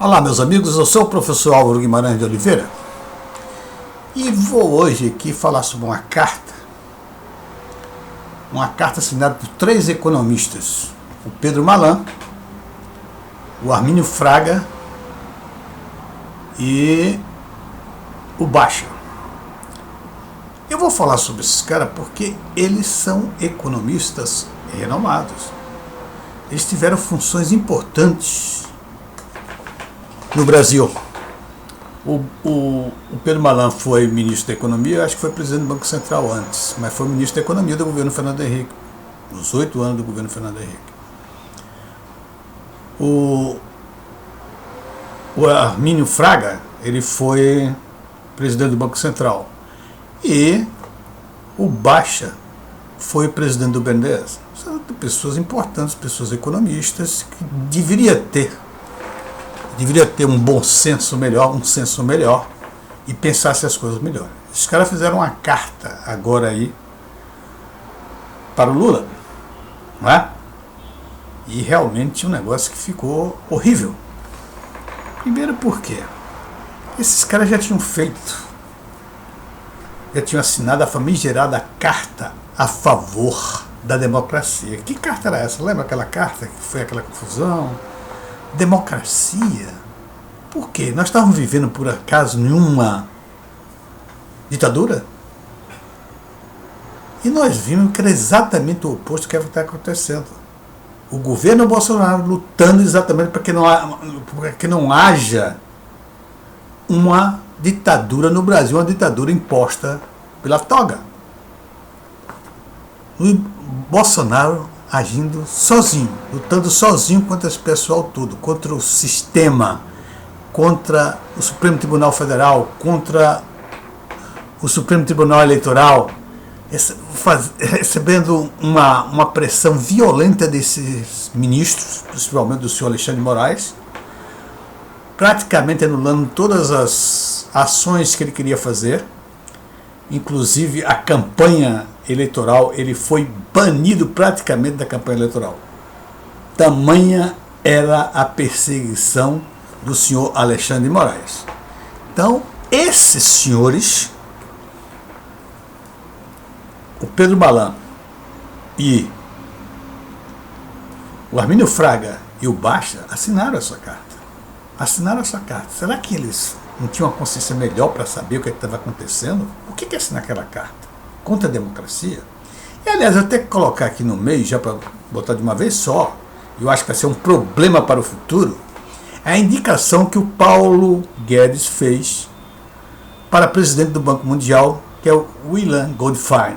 Olá, meus amigos, eu sou o professor Álvaro Guimarães de Oliveira e vou hoje aqui falar sobre uma carta assinada por 3 economistas: o Pedro Malan, o Armínio Fraga e o Baixa. Eu vou falar sobre esses caras porque eles são economistas renomados. Eles tiveram funções importantes no Brasil. O Pedro Malan foi ministro da Economia, acho que foi presidente do Banco Central antes, mas foi ministro da Economia do governo Fernando Henrique, nos 8 anos do governo Fernando Henrique. O Armínio Fraga, ele foi presidente do Banco Central. E o Baixa foi presidente do BNDES. São pessoas importantes, pessoas economistas, que deveria ter um bom senso melhor, um senso melhor, e pensasse as coisas melhor. Esses caras fizeram uma carta agora aí para o Lula, não é? E realmente um negócio que ficou horrível. Primeiro porque esses caras já tinham assinado a famigerada carta a favor da democracia. Que carta era essa? Lembra aquela carta que foi aquela confusão? Democracia? Por quê? Nós estávamos vivendo, por acaso, nenhuma ditadura? E nós vimos que era exatamente o oposto que está acontecendo. O governo Bolsonaro lutando exatamente para que não haja uma ditadura no Brasil, uma ditadura imposta pela toga. O Bolsonaro agindo sozinho, lutando sozinho contra esse pessoal todo, contra o sistema, contra o Supremo Tribunal Federal, contra o Supremo Tribunal Eleitoral, recebendo uma pressão violenta desses ministros, principalmente do senhor Alexandre de Moraes, praticamente anulando todas as ações que ele queria fazer, inclusive a campanha eleitoral. Ele foi banido praticamente da campanha eleitoral. Tamanha era a perseguição do senhor Alexandre de Moraes. Então, esses senhores, o Pedro Malan e o Armínio Fraga e o Baixa, assinaram essa carta. Será que eles não tinham uma consciência melhor para saber o que estava acontecendo? O que é assinar aquela carta? Contra a democracia? E, aliás, eu até colocar aqui no meio, já para botar de uma vez só, eu acho que vai ser um problema para o futuro, a indicação que o Paulo Guedes fez para presidente do Banco Mundial, que é o Ilan Goldfein.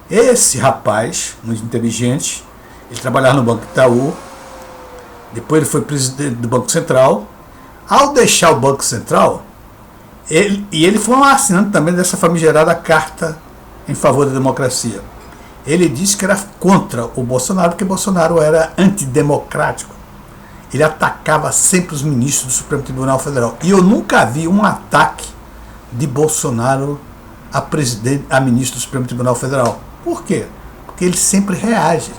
Esse rapaz, muito inteligente, ele trabalhava no Banco Itaú, depois ele foi presidente do Banco Central. Ao deixar o Banco Central, ele foi um assinante também dessa famigerada carta em favor da democracia. Ele disse que era contra o Bolsonaro, porque Bolsonaro era antidemocrático. Ele atacava sempre os ministros do Supremo Tribunal Federal. E eu nunca vi um ataque de Bolsonaro a ministro do Supremo Tribunal Federal. Por quê? Porque ele sempre reage.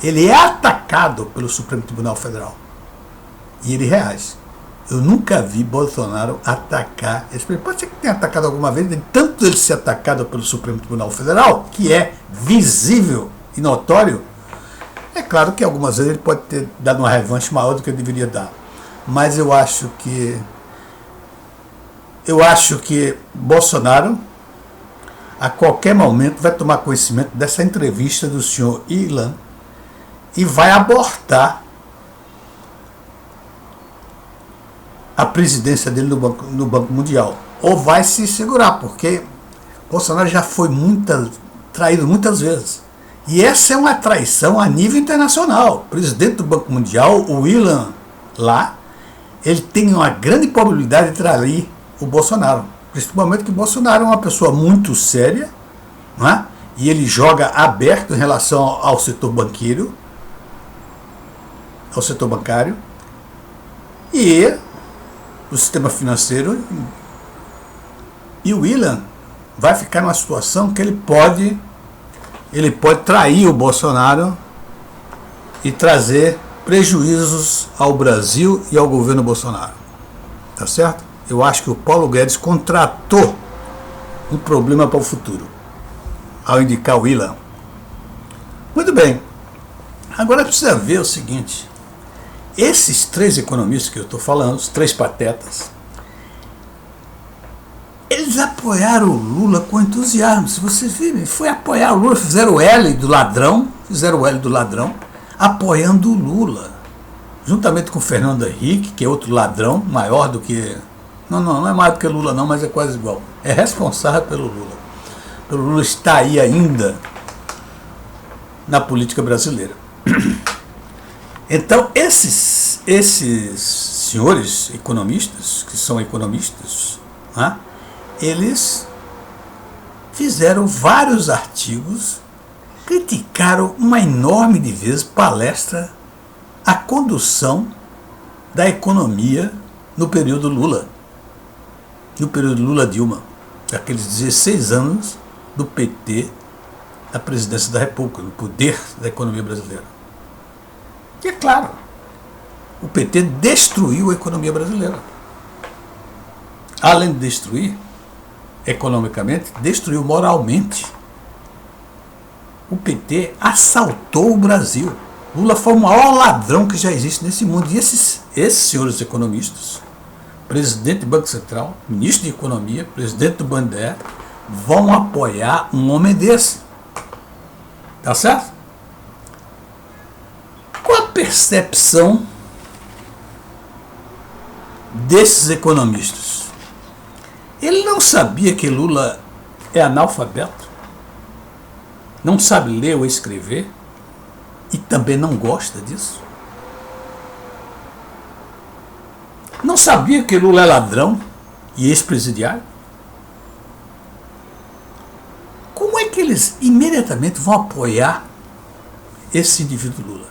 Ele é atacado pelo Supremo Tribunal Federal. E ele reage. Eu nunca vi Bolsonaro atacar esse presidente. Pode ser que tenha atacado alguma vez, tanto ele ser atacado pelo Supremo Tribunal Federal, que é visível e notório. É claro que algumas vezes ele pode ter dado uma revanche maior do que ele deveria dar. Mas eu acho que Bolsonaro, a qualquer momento, vai tomar conhecimento dessa entrevista do senhor Ilan e vai abortar a presidência dele no Banco Mundial. Ou vai se segurar, porque Bolsonaro já foi traído muitas vezes. E essa é uma traição a nível internacional. O presidente do Banco Mundial, o Ilan lá, ele tem uma grande probabilidade de trair o Bolsonaro. Principalmente que o Bolsonaro é uma pessoa muito séria, não é? E ele joga aberto em relação ao setor banqueiro, ao setor bancário, e o sistema financeiro. E o Ilan vai ficar numa situação que ele pode trair o Bolsonaro e trazer prejuízos ao Brasil e ao governo Bolsonaro. Tá certo? Eu acho que o Paulo Guedes contratou um problema para o futuro, ao indicar o William. Muito bem. Agora precisa ver o seguinte. Esses três economistas que eu estou falando, os três patetas, eles apoiaram o Lula com entusiasmo. Se vocês virem, foi apoiar o Lula, fizeram o L do ladrão, apoiando o Lula. Juntamente com o Fernando Henrique, que é outro ladrão, maior do que... Não é mais do que o Lula não, mas é quase igual. É responsável pelo Lula. O Lula está aí ainda na política brasileira. Então, esses senhores economistas, que são economistas, né, eles fizeram vários artigos, criticaram uma enorme de vezes palestra a condução da economia no período Lula. No período Lula-Dilma, aqueles 16 anos do PT na presidência da República, no poder da economia brasileira. E é claro, o PT destruiu a economia brasileira. Além de destruir economicamente, destruiu moralmente. O PT assaltou o Brasil. Lula foi o maior ladrão que já existe nesse mundo. E esses senhores economistas, presidente do Banco Central, ministro de Economia, presidente do BNDES, vão apoiar um homem desse. Tá certo? Qual a percepção desses economistas? Ele não sabia que Lula é analfabeto, não sabe ler ou escrever e também não gosta disso. Não sabia que Lula é ladrão e ex-presidiário? Como é que eles imediatamente vão apoiar esse indivíduo Lula?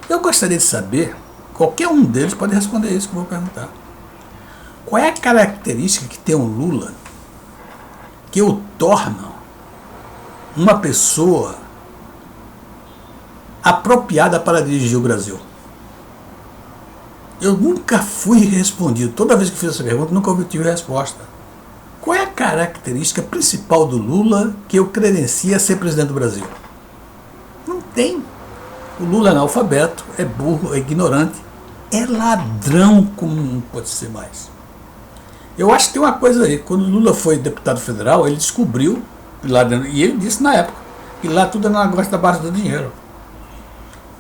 Eu gostaria de saber, qualquer um deles pode responder isso que eu vou perguntar. Qual é a característica que tem o Lula que o torna uma pessoa apropriada para dirigir o Brasil? Eu nunca fui respondido. Toda vez que fiz essa pergunta, nunca obtive resposta. Qual é a característica principal do Lula que o credencia a ser presidente do Brasil? Não tem. O Lula é analfabeto, é burro, é ignorante, é ladrão, como não pode ser mais. Eu acho que tem uma coisa aí. Quando o Lula foi deputado federal, ele descobriu, e ele disse na época, que lá tudo é negócio da base do dinheiro.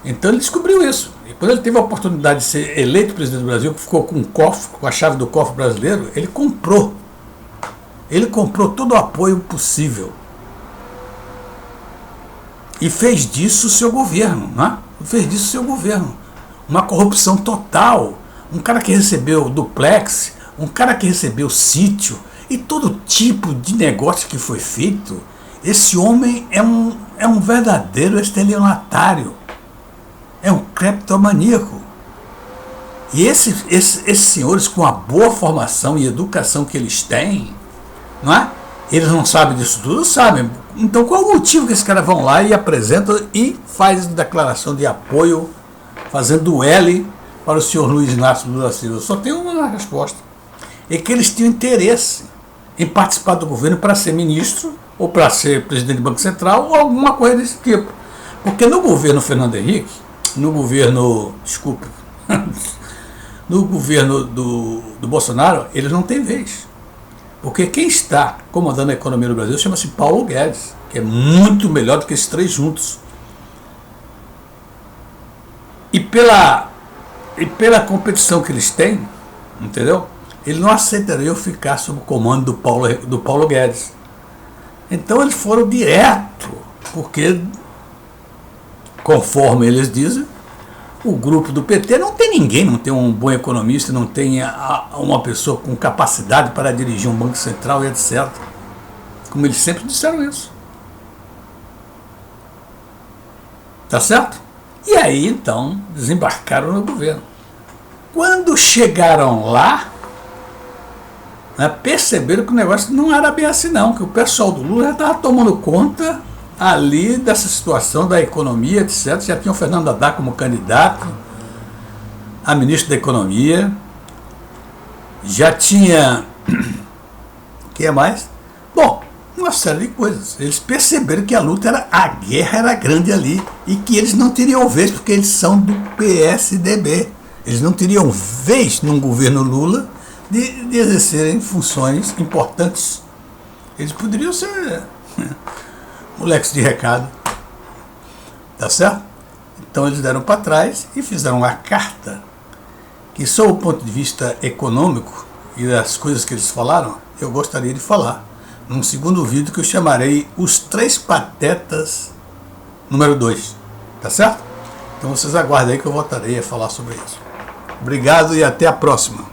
Então ele descobriu isso. E quando ele teve a oportunidade de ser eleito presidente do Brasil, que ficou com um cofre, com a chave do cofre brasileiro, ele comprou. Ele comprou todo o apoio possível. E fez disso o seu governo, né? Fez disso o seu governo. Uma corrupção total. Um cara que recebeu duplex, um cara que recebeu sítio, e todo tipo de negócio que foi feito. Esse homem é um verdadeiro estelionatário. É um cleptomaníaco. E esses senhores, com a boa formação e educação que eles têm, não é? Eles não sabem disso tudo? Sabem. Então qual é o motivo que esses caras vão lá e apresentam e fazem declaração de apoio, fazendo L para o senhor Luiz Inácio Lula Silva? Só tem uma resposta. É que eles tinham interesse em participar do governo para ser ministro, ou para ser presidente do Banco Central, ou alguma coisa desse tipo. Porque no governo Fernando Henrique, no governo do Bolsonaro, eles não têm vez. Porque quem está comandando a economia do Brasil chama-se Paulo Guedes, que é muito melhor do que esses três juntos. E pela competição que eles têm, entendeu? Ele não aceitaria ficar sob o comando do Paulo Guedes. Então eles foram direto, porque, conforme eles dizem, o grupo do PT não tem ninguém, não tem um bom economista, não tem uma pessoa com capacidade para dirigir um banco central e etc. Como eles sempre disseram isso. Tá certo? E aí, então, desembarcaram no governo. Quando chegaram lá, né, perceberam que o negócio não era bem assim não, que o pessoal do Lula já estava tomando conta ali dessa situação da economia, etc. Já tinha o Fernando Haddad como candidato, a ministra da Economia, já tinha... O que é mais? Bom, uma série de coisas. Eles perceberam que a guerra era grande ali e que eles não teriam vez, porque eles são do PSDB. Eles não teriam vez num governo Lula de exercerem funções importantes. Eles poderiam ser moleques de recado. Tá certo? Então eles deram para trás e fizeram uma carta que, sob o ponto de vista econômico e das coisas que eles falaram, eu gostaria de falar num segundo vídeo que eu chamarei Os Três Patetas número 2. Tá certo? Então vocês aguardem aí que eu voltarei a falar sobre isso. Obrigado e até a próxima.